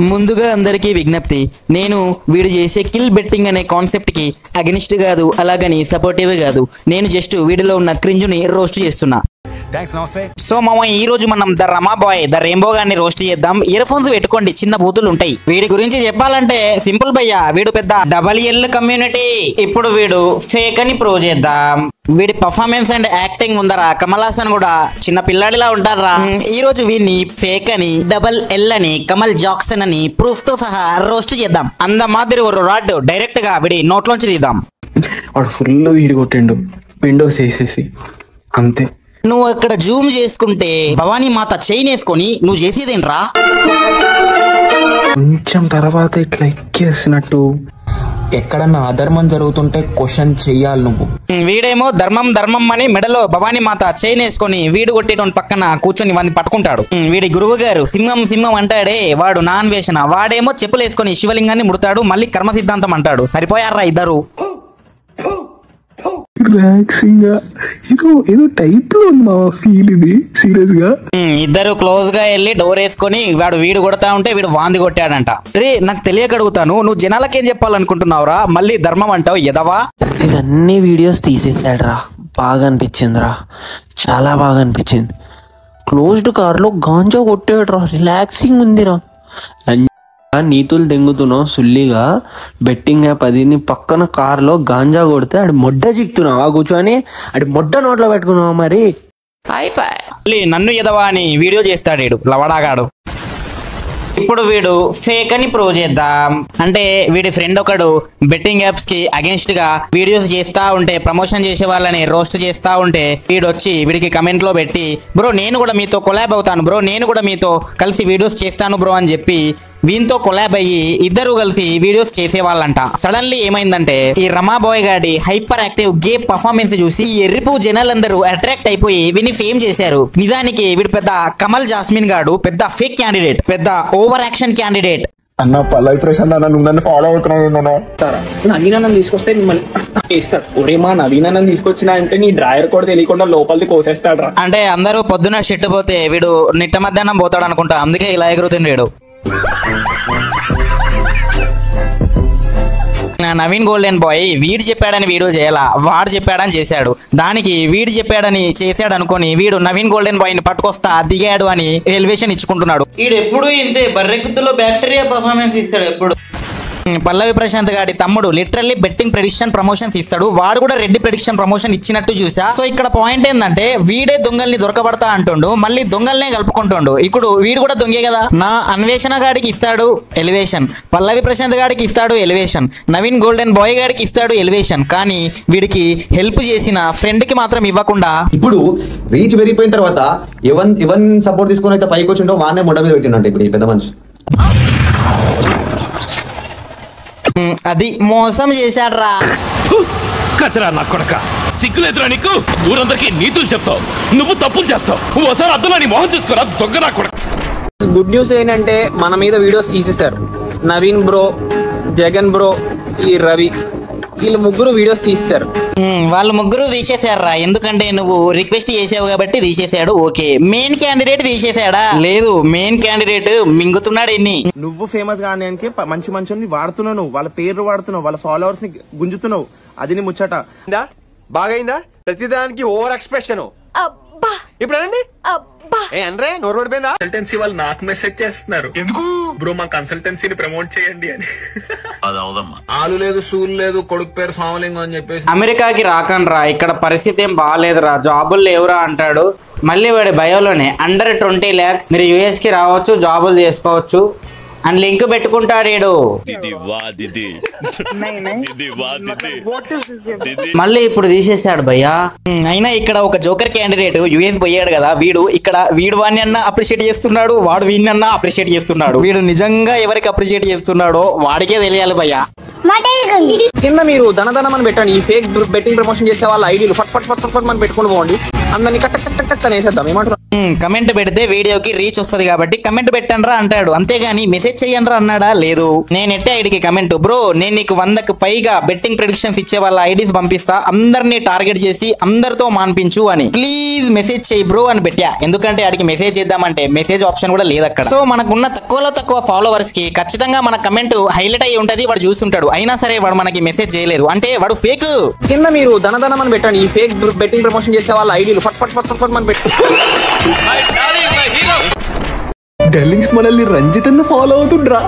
ముందుగా అందరికీ విజ్ఞప్తి, నేను వీడు చేసే కిల్ బెట్టింగ్ అనే కాన్సెప్ట్ కి అగనిస్ట్ కాదు, అలాగని సపోర్టివ్ కాదు. నేను జస్ట్ వీడియోలో ఉన్న క్రింజుని రోస్ట్ చేస్తున్నా. సో మామ, ఈ రోజు మనం the Rama boy the rainbow గారిని రోస్ట్ చేద్దాం. ఇయర్ ఫోన్స్ పెట్టుకోండి, చిన్న బూతులు ఉంటాయి. వీడి గురించి చెప్పాలంటే సింపుల్ భయ్యా, వీడు పెద్ద డబల్ ఎల్ కమ్యూనిటీ. ఇప్పుడు వీడు ఫేక్ అని ప్రూవ్ చేద్దాం. వీడి పర్ఫార్మెన్స్ అండ్ యాక్టింగ్ ఉందరా, కమల్ హాసన్ కూడా చిన్న పిల్లాడిలా ఉంటారా. ఈ రోజు వీడిని ఫేక్ అని, డబల్ ఎల్ అని, కమల్ జాక్సన్ అని ప్రూఫ్ తో సహా రోస్ట్ చేద్దాం. అంద మాదిరి ఒక రాడ్ డైరెక్ట్ గా వీడి నోట్లోంచి తీద్దాం. వాడు ఫుల్ వీడి కొట్టిండు విండోస్ వేసేసి అంతే. నువ్వు అక్కడ జూమ్ చేసుకుంటే భవానీ మాత చైన్ వేసుకొని నువ్వు చేసేదేంట్రా? కొంచెం తర్వాత ఇట్లా ఎక్కేసినట్టు ఎక్కడన్నా అధర్మం జరుగుతుంటే క్వశ్చన్ చెయ్యాలి నువ్వు. వీడేమో ధర్మం ధర్మం అని మెడలో భవానీ మాత చైన్ వేసుకొని వీడు కొట్టేటోని పక్కన కూర్చొని వాడిని పట్టుకుంటాడు. వీడి గురువు గారు సింహం సింహం అంటాడే, వాడు నాన్ వేషణ. వాడేమో చెప్పులు వేసుకొని శివలింగాన్ని ముడతాడు, మళ్ళీ కర్మ సిద్ధాంతం అంటాడు. సరిపోయారా ఇద్దరు? రిలాక్సింగ్ గా ఏదో టైప్ లో ఉంది మా ఫీల్. ఇది సీరియస్ గా ఇద్దరు క్లోజ్ గా వెళ్ళి డోర్ వేసుకొని వీడు కొడతా ఉంటే వీడు వాంది కొట్టాడంట. రే, నాకు తెలియక అడుగుతాను, నువ్వు జనాలకేం చెప్పాలనుకుంటున్నావురా? మళ్ళీ ధర్మం అంటావు ఎదవా? అన్ని వీడియోస్ తీసేసాడు రా, బాగా అనిపించింది రా, చాలా బాగా అనిపించింది. క్లోజ్డ్ కార్ లో గాంజా కొట్టాడు రా, రిలాక్సింగ్ ఉందిరా. నీతులు దెంగుతున్నావు సుల్లిగా. బెట్టింగ్ యాప్ అది పక్కన కారులో గాంజా కొడితే ఆడి మొడ్డ చిక్తున్నావా కూర్చొని? ఆడి మొడ్డ నోట్లో పెట్టుకున్నావా? మరి అయిపోయి నన్ను ఎదవా అని వీడియో చేస్తాడు లవడాగాడు. ఇప్పుడు వీడు ఫేక్ అని ప్రూవ్ చేద్దాం. అంటే వీడి ఫ్రెండ్ ఒకడు బెట్టింగ్ యాప్స్ కి అగేన్స్ట్ గా వీడియోస్ చేస్తా ఉంటే, ప్రమోషన్ చేసే వాళ్ళని రోస్ట్ చేస్తా ఉంటే, వీడు వచ్చి వీడికి కమెంట్ లో పెట్టి, బ్రో నేను కూడా మీతో కొలాబ్ అవుతాను బ్రో, నేను కూడా మీతో కలిసి వీడియోస్ చేస్తాను బ్రో అని చెప్పి వీనితో కొలాబ్ అయ్యి ఇద్దరు కలిసి వీడియోస్ చేసేవాళ్ళంట. సడన్లీ ఏమైందంటే, ఈ రమా బాయ్ గాడి హైపర్ యాక్టివ్ గే పర్ఫార్మెన్స్ చూసి ఈ ఎర్రిపు జనాలందరూ అట్రాక్ట్ అయిపోయి వీని ఫేమ్ చేశారు. నిజానికి వీడు పెద్ద కమల్ జాస్మిన్ గాడు పెద్ద ఫేక్ క్యాండిడేట్, పెద్ద ఓవర్ యాక్షన్ క్యాండిడేట్. అన్న పల్లవి ప్రశాంత్ అన్న, నువ్వు నన్ను ఫాలో అవుతున్నావు. నవీనాన్ని తీసుకొస్తే మిమ్మల్ని వేస్తాడు. ఒరేమా నవీనాన్ని తీసుకొచ్చినా అంటే నీ డ్రాయర్ కూడా తెలియకుండా లోపలిది కోసేస్తాడు రా. అంటే అందరూ పొద్దున్న షిట్ పోతే వీడు నిట్ట మధ్యాహ్నం పోతాడు అనుకుంటా, అందుకే ఇలా ఎగురుతుంది వీడు. నవీన్ గోల్డెన్ బాయ్ వీడు చెప్పాడని వీడియో చేయాలా, వాడు చెప్పాడని చేశాడు. దానికి వీడు చెప్పాడని చేశాడు అనుకొని వీడు నవీన్ గోల్డెన్ బాయ్ ని పట్టుకొస్తా దిగాడు అని ఎలివేషన్ ఇచ్చుకుంటున్నాడు. వీడు ఎప్పుడు ఇంతే బర్రెకుత్తులో బ్యాక్టీరియా పర్ఫార్మెన్స్ ఇస్తాడు ఎప్పుడు. పల్లవి ప్రశాంత్ గాడి తమ్ముడు లిటరల్లీ బెట్టింగ్ ప్రెడిక్షన్ ప్రమోషన్స్ ఇస్తాడు. వాడు కూడా రెడ్డి ప్రెడిక్షన్ ప్రమోషన్ ఇచ్చినట్టు చూసా. సో ఇక్కడ పాయింట్ ఏంటంటే, వీడే దొంగల్ని దొరకబడతా అంటుండు, మళ్ళీ దొంగల్నే కలుపుకుంటుండు. ఇప్పుడు వీడు కూడా దొంగే కదా. నా అన్వేషణ గాడికి ఇస్తాడు ఎలివేషన్, పల్లవి ప్రశాంత్ గాడికి ఇస్తాడు ఎలివేషన్, నవీన్ గోల్డెన్ బాయ్ గాడికి ఇస్తాడు ఎలివేషన్. కానీ వీడికి హెల్ప్ చేసిన ఫ్రెండ్ కి మాత్రం ఇవ్వకుండా, ఇప్పుడు రీచ్ పెరిగిపోయిన తర్వాత ఎవన్ సపోర్ట్ తీసుకుని అయితే పైకి వచ్చిండో వానే మొడ మీద పెట్టిండంట ఇప్పుడు ఈ పెద్ద మనిషి. అది మోసం చేశాడ్రా. కచరా నా కొడక, సిగ్గులేదురా నీకు? ఊరందరికీ నీతులు చెప్తావు, నువ్వు తప్పులు చేస్తావు. ఓసారి అద్దులో నీ మొహం చూసుకోరా దొంగ నా కొడక. గుడ్ న్యూస్ ఏంటంటే మన మీద వీడియోస్ తీసేశారు. నవీన్ బ్రో, జగన్ బ్రో, ఈ రవి, వీళ్ళు ముగ్గురు వీడియోస్ తీసేశారు. వాళ్ళు ముగ్గురు తీసేశారా? ఎందుకంటే నువ్వు రిక్వెస్ట్ చేసావు కాబట్టి తీసేశాడు. ఓకే, మెయిన్ క్యాండిడేట్ తీసేశాడా? లేదు, మెయిన్ క్యాండిడేట్ మింగుతున్నాడు. ఎన్ని నువ్వు ఫేమస్ కానీకి మంచి మంచి వాడుతున్నావు, వాళ్ళ పేర్లు వాడుతున్నావు, వాళ్ళ ఫాలోవర్స్ ని గుంజుతున్నావు. అది నీ ముచ్చట. బాగైందా? ప్రతిదానికి ఓవర్ ఎక్స్ప్రెషన్. ఇప్పుడు అనండి అంటే నోరు పడిపోయిందా? కన్సల్టెన్సీ వాళ్ళు నాకు మెసేజ్ చేస్తున్నారు, ఎందుకు బ్రో మా కన్సల్టెన్సీని ప్రమోట్ చేయండి అని. అది అవుదమ్మా. ఆలు లేదు, సూలు లేదు, కొడుకు పేరు సోమలింగం అని చెప్పేసి అమెరికాకి రాకండ్రా, ఇక్కడ పరిస్థితి ఏం బాగాలేదురా, జాబులు లేవురా అంటాడు. మళ్ళీ వాడి బయోలోనే అండర్ 20 lakhs మీరు యుఎస్ కి రావచ్చు, జాబులు చేసుకోవచ్చు అని లింక్ పెట్టుకుంటాడు. మళ్ళీ ఇప్పుడు తీసేసాడు భయ్యా. అయినా ఇక్కడ ఒక జోకర్ క్యాండిడేట్ యుఎస్ పోయాడు కదా, వీడు వాడిని అన్నా అప్రిషియేట్ చేస్తున్నాడు, వాడు వీడిని అన్నా అప్రిషియేట్ చేస్తున్నాడు. వీడు నిజంగా ఎవరికి అప్రిషియేట్ చేస్తున్నాడో వాడికే తెలియాలి భయ్యా. కింద మీరు ధనధనం అని పెట్టండి. ఈ ఫేక్ బెట్టింగ్ ప్రమోషన్ చేసే వాళ్ళ ఐడీలు ఫట్ ఫట్ ఫట్ ఫట్ మనం పెట్టుకుని పోండి. అందరినీ కట్ తను వేసేద్దాం, ఏమంటారు? కమెంట్ పెడితే వీడియోకి రీచ్ వస్తుంది కాబట్టి కమెంట్ పెట్టండ్రా అంటాడు, అంతేగాని మెసేజ్ చెయ్యండ్రా అన్నాడా? లేదు. నేను ఎట్టే ఐడికి కమెంట్, బ్రో నేను నీకు 100కు పైగా బెట్టింగ్ ప్రెడిక్షన్స్ ఇచ్చే వాళ్ళ ఐడీస్ పంపిస్తా, అందరినీ టార్గెట్ చేసి అందరితో మాన్పించు అని, ప్లీజ్ మెసేజ్ చెయ్యి బ్రో అని పెట్టా. ఎందుకంటే ఆడికి మెసేజ్ చేద్దామంటే మెసేజ్ ఆప్షన్ కూడా లేదు అక్కడ. సో మనకున్న తక్కువలో తక్కువ ఫాలోవర్స్ కి ఖచ్చితంగా మన కమెంట్ హైలైట్ అయ్యి ఉంటది, వాడు చూస్తుంటాడు. అయినా సరే వాడు మనకి మెసేజ్ చేయలేదు అంటే వాడు ఫేక్. కింద మీరు ధనధనం అని పెట్టండి, ఈ ఫేక్ బెట్టింగ్ ప్రమోషన్ చేసే వాళ్ళ ఐడీలు ఫట్ ఫట్ ఫట్ ఫట్ అని పెట్టి. డర్లింగ్స్ మనల్ని రంజిత్ ఫాలో అవుతుండ్రా.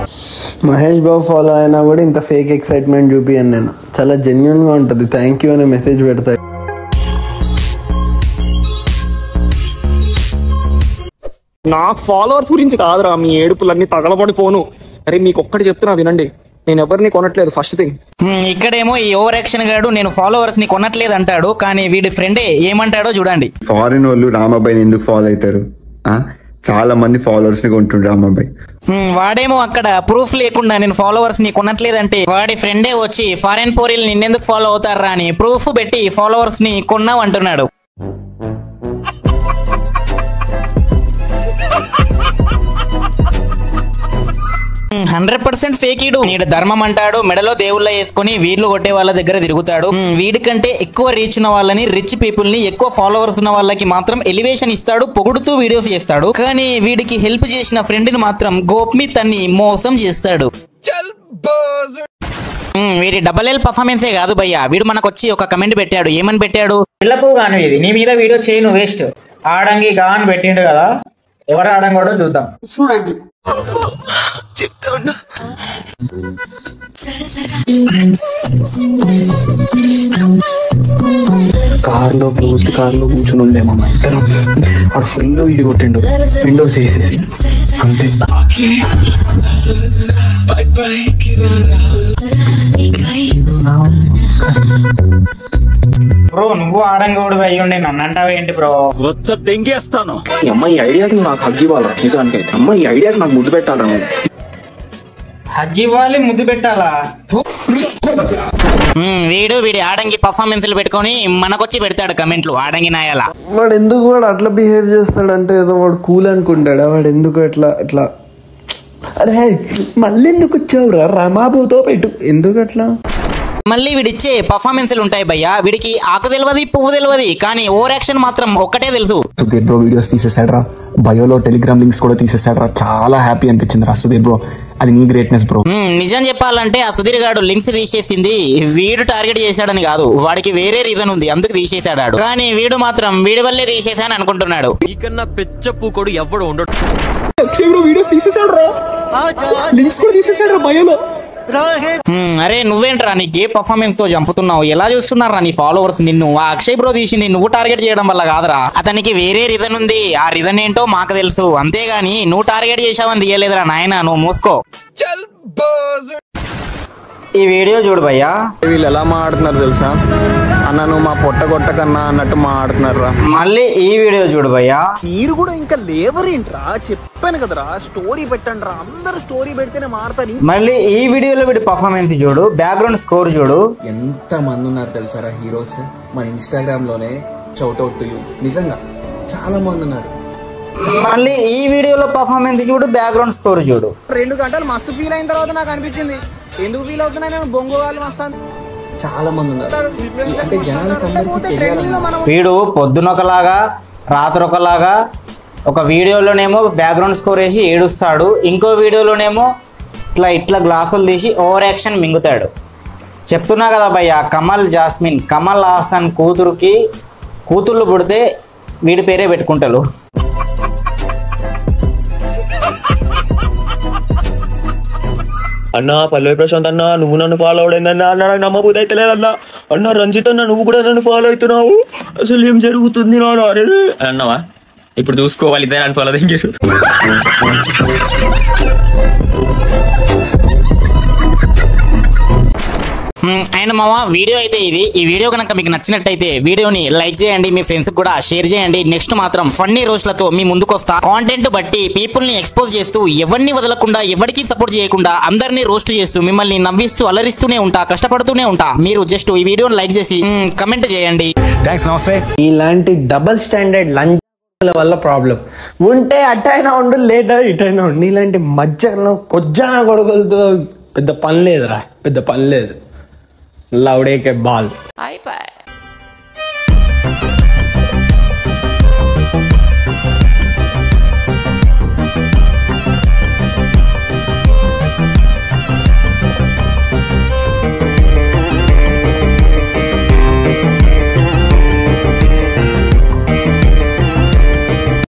మహేష్ బాబు ఫాలో అయినా కూడా ఇంత ఫేక్ ఎక్సైట్మెంట్ చూపియను నేను, చాలా జెన్యున్ గా ఉంటది. థ్యాంక్ యూ అనే మెసేజ్ పెడతాయి. నా ఫాలోవర్స్ గురించి కాదురా మీ ఏడుపులన్నీ తగలబడిపోను. అరే మీకు ఒక్కటి చెప్తున్నా వినండి, నేను ఎవరిని కొనట్లేదు. ఫస్ట్ థింగ్, ఇక్కడేమో ఈ ఓవర్ యాక్షన్ గాడు నేను ఫాలోవర్స్ ని కొనట్లేదు అంటాడు, కానీ వీడి ఫ్రెండే ఏమంటాడో చూడండి. ఫారిన్ వాళ్ళు రామాబాయిని ఎందుకు ఫాలో అవుతారు? చాలా మంది ఫాలోవర్స్ ని కొంటుండ్రు రామాబాయ్. వాడేమో అక్కడ ప్రూఫ్ లేకుండా నేను ఫాలోవర్స్ ని కొనట్లేదంటే వాడి ఫ్రెండే వచ్చి ఫారెన్ పోరీలు నిన్నెందుకు ఫాలో అవుతారా అని ప్రూఫ్ పెట్టి ఫాలోవర్స్ ని కొన్నావు అంటున్నాడు. 100% ఫేక్. నీడు ధర్మం అంటాడు, మెడలో దేవుళ్ళ వేసుకుని వీళ్ళు కొట్టే వాళ్ళ దగ్గర తిరుగుతాడు. వీడికంటే ఎక్కువ రీచ్ ఉన్న వాళ్ళని, రిచ్ పీపుల్ ని, ఎక్కువ ఫాలోవర్స్ ఉన్న వాళ్ళకి మాత్రం ఎలివేషన్ ఇస్తాడు, పొగుడుతూ వీడియోస్ చేస్తాడు. కానీ వీడికి హెల్ప్ చేసిన ఫ్రెండ్ ని మాత్రం గోప్మి తన్ని మోసం చేస్తాడు. వీడి డబల్ ఎల్ పర్ఫార్మెన్సే కాదు భయ్యా, వీడు మనకొచ్చి ఒక కమెంట్ పెట్టాడు. ఏమని పెట్టాడు? పిల్లపు గాను ఇది నీ మీద వీడియో చేయను వేస్ట్, ఆడంగి గాన్ పెట్టిండు కదా, ఎవరు ఆడంగాడో చూద్దాం. చూడండి చెప్తా కార్లో క్లోజ్డ్ కార్లో కూర్చుని ఉండేమో ఇద్దరం. వాడు ఫుల్ ఇడి కొట్టిండు విండోస్ వేసేసి, అంతే. బ్రో నువ్వు ఆడంగోడు అయ్యి ఉండి నన్ను అంటావు ఏంటి బ్రో? తెంగేస్తాను. ఈ అమ్మాయి ఐడియాకి నాకు హగ్ ఇవ్వాలి నిజానికి అయితే. అమ్మాయి ఐడియాకి నాకు ముద్దు పెట్టాలి. హగ్ ఇవ్వాలి, ముద్దు పెట్టాలా? వీడి ఆడంగి పర్ఫార్మెన్స్లు పెట్టుకొని మనకొచ్చి పెడతాడు కమెంట్లు, ఆడంగి నాయాల. వాడు ఎందుకు వాడు అట్లా బిహేవ్ చేస్తాడంటే ఏదో వాడు కూల్ అనుకుంటాడా? వాడు ఎందుకు అట్లా అరే మళ్ళీ ఎందుకు వచ్చావురా రమాబోతో పెట్టు, ఎందుకు అట్లా? మళ్ళీ వీడిచ్చే పర్ఫార్మెన్స్లు ఉంటాయి భయ్యా, వీడికి ఆకు తెలియదు పువ్వు తెలియదు, కానీ ఓవర్ యాక్షన్ మాత్రం ఒక్కటే తెలుసు. సుధీర్ బ్రో వీడియోస్ తీసేసాడు రా, బయోలో టెలిగ్రామ్ లింక్స్ కూడా తీసేసాడు రా. చాలా హ్యాపీ అనిపించింది రా సుధీర్ బ్రో, అది నీ గ్రేట్నెస్ బ్రో. నిజం చెప్పాలంటే ఆ సుధీర్ గాడు లింక్స్ తీసేసింది వీడు టార్గెట్ చేశాడని కాదు, వాడికి వేరే రీజన్ ఉంది, అందుకు తీసేశాడు. కానీ వీడు మాత్రం వీడి వల్లే తీసేసాను అనుకుంటున్నాడు. నీకన్నా పెచ్చప్పు కూడా ఎవడు ఉండడు. వీడియోస్ తీసేసాడు రా, లింక్స్ కూడా తీసేసాడు రా బయోలో. అరే నువ్వేంట్రా నీ గే పర్ఫార్మెన్స్ తో చంపుతున్నావు? ఎలా చూస్తున్నారా నీ ఫాలోవర్స్ నిన్ను? ఆ అక్షయ్ బ్రో తీసింది నువ్వు టార్గెట్ చేయడం వల్ల కాదురా, అతనికి వేరే రీజన్ ఉంది. ఆ రీజన్ ఏంటో మాకు తెలుసు, అంతేగాని నువ్వు టార్గెట్ చేసావని తీయలేదురా నాయన, నువ్వు మూసుకో. ఈ వీడియో చూడు భయ్యా, వీళ్ళు ఎలా మాట్లాడుతున్నారు తెలుసా? అన్న నువ్వు మా పొట్ట కొట్టకన్నా అన్నట్టు మాట్లాడుతున్నారు రా. మళ్ళీ ఈ వీడియో చూడు భయ్యా. మీరు కూడా ఇంకా లేవరేంట్రా? చెప్పాను కదరా స్టోరీ పెట్టండి రా, అందరూ స్టోరీ పెడితేనే మారుతారు. మళ్ళీ ఈ వీడియోలో వీడి పర్ఫార్మెన్స్ చూడు, బ్యాక్గ్రౌండ్ స్కోర్ చూడు. ఎంత మంది ఉన్నారు తెలుసారా హీరోస్ మన ఇన్స్టాగ్రామ్ లోనే. షౌట్ అవుట్ టు యూ, నిజంగా చాలా మంది ఉన్నారు. మళ్ళీ ఈ వీడియోలో పర్ఫార్మెన్స్ చూడు, బ్యాక్గ్రౌండ్ స్కోర్ చూడు. 2 గంటలు మస్తు ఫీల్ అయిన తర్వాత నాకు అనిపించింది ఎందుకు ఫీల్ అవుతున్నా నేను, బొంగు వాళ్ళు మస్తాను. చాలా మంది ఉన్నారు అంటే జనాలకు అందరికీ తెలియాలి. వీడు పొద్దున ఒకలాగా రాత్రి ఒకలాగా, ఒక వీడియోలోనేమో బ్యాక్గ్రౌండ్ స్కోర్ వేసి ఏడుస్తాడు, ఇంకో వీడియోలోనేమో ఇట్లా గ్లాసులు తీసి ఓవర్ యాక్షన్ మింగుతాడు. చెప్తున్నా కదా భయ్య, కమల్ జాస్మిన్, కమల్ హాసన్ కూతుర్లు పుడితే వీడి పేరే పెట్టుకుంటారు. అన్నా పల్లవి ప్రశాంత్ అన్న నువ్వు నన్ను ఫాలో అవడైందన్నా అన్న, నాకు నమ్మబుద్ధి అయితే లేదన్నా. అన్న రంజిత్ అన్న నువ్వు కూడా నన్ను ఫాలో అవుతున్నావు, అసలు ఏం జరుగుతుంది నాన్న అన్నావా? ఇప్పుడు చూసుకోవాలి ఇదే నన్ను ఫాలో అయ్యారు. అండ్ మామ వీడియో అయితే ఇది. ఈ వీడియో కనుక మీకు నచ్చినట్టయితే వీడియోని లైక్ చేయండి, మీ ఫ్రెండ్స్ కూడా షేర్ చేయండి. నెక్స్ట్ మాత్రం ఫన్నీ రోజులతో మీ ముందుకు వస్తా. కాంటెంట్ బట్టి పీపుల్ ని ఎక్స్పోజ్ చేస్తూ, ఎవరిని వదలకుండా, ఎవరికి సపోర్ట్ చేయకుండా, అందరినీ రోస్ట్ చేస్తూ, మిమ్మల్ని నవ్విస్తూ అలరిస్తూనే ఉంటా, కష్టపడుతూనే ఉంటా. మీరు జస్ట్ ఈ వీడియోని లైక్ చేసి కమెంట్ చేయండి. థాంక్స్, నమస్తే. ఇలాంటి డబుల్ స్టాండర్డ్ లంచ్ వల్ల ప్రాబ్లం. ఉంటే అట్టైనా ఉండు, లేట్ ఇటైనా ఉండు. ఇలాంటి మధ్యాహ్నం కొజ్జాన కొడుకులతో పెద్ద పని లేదురా, పెద్ద పని లేదు. లౌడేకే బాల్.